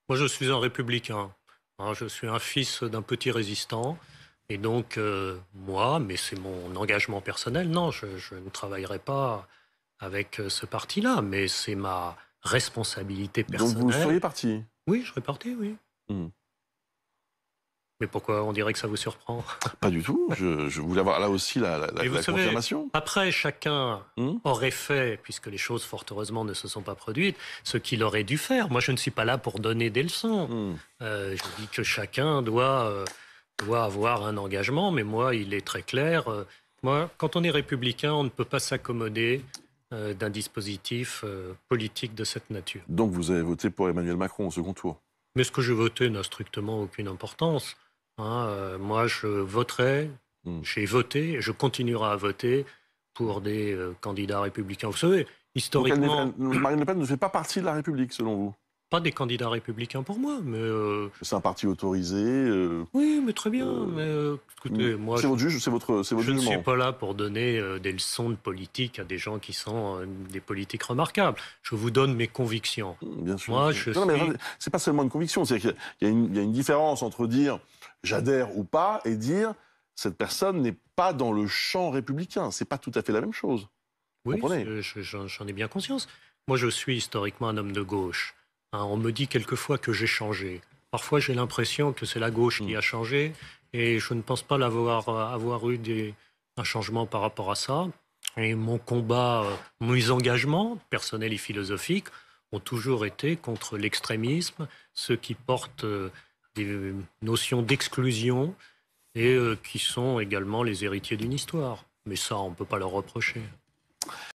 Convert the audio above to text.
Moi, je suis un républicain. Hein, je suis un fils d'un petit résistant. Et donc, moi, mais c'est mon engagement personnel, non, je ne travaillerai pas avec ce parti-là, mais c'est ma responsabilité Donc vous personnelle. seriez parti? Oui, je serais parti, oui. Mmh. Mais pourquoi on dirait que ça vous surprend? Pas du tout, je voulais avoir là aussi Et vous la savez, confirmation. après, chacun Mmh. aurait fait, puisque les choses, fort heureusement, ne se sont pas produites, ce qu'il aurait dû faire. Moi, je ne suis pas là pour donner des leçons. Mmh. Je dis que chacun doit avoir un engagement, mais moi, il est très clair. Moi, quand on est républicain, on ne peut pas s'accommoder d'un dispositif politique de cette nature. Donc vous avez voté pour Emmanuel Macron au second tour? Mais ce que je votais n'a strictement aucune importance. Hein. Moi, je voterai, Mmh. j'ai voté, et je continuerai à voter pour des candidats républicains. Vous savez, Donc historiquement, Marine Le Pen ne fait pas partie de la République, selon vous? pas des candidats républicains pour moi, mais C'est un parti autorisé, oui, mais très bien. Mais mmh, écoutez, moi, c'est votre juge, c'est votre je ne suis jugement? pas là pour donner des leçons de politique à des gens qui sont des politiques remarquables. Je vous donne mes convictions. Mmh, bien sûr, bien Moi, sûr. je Non, mais suis... attendez, c'est pas seulement une conviction, c'est qu'il y a une différence entre dire j'adhère ou pas et dire cette personne n'est pas dans le champ républicain. C'est pas tout à fait la même chose. Vous Oui, comprenez? j'en ai bien conscience. Moi, je suis historiquement un homme de gauche. Hein, on me dit quelquefois que j'ai changé. Parfois, j'ai l'impression que c'est la gauche qui Mmh. a changé et je ne pense pas avoir eu un changement par rapport à ça. Et mon combat, mes engagements personnels et philosophiques ont toujours été contre l'extrémisme, ceux qui portent des notions d'exclusion et qui sont également les héritiers d'une histoire. Mais ça, on ne peut pas leur reprocher.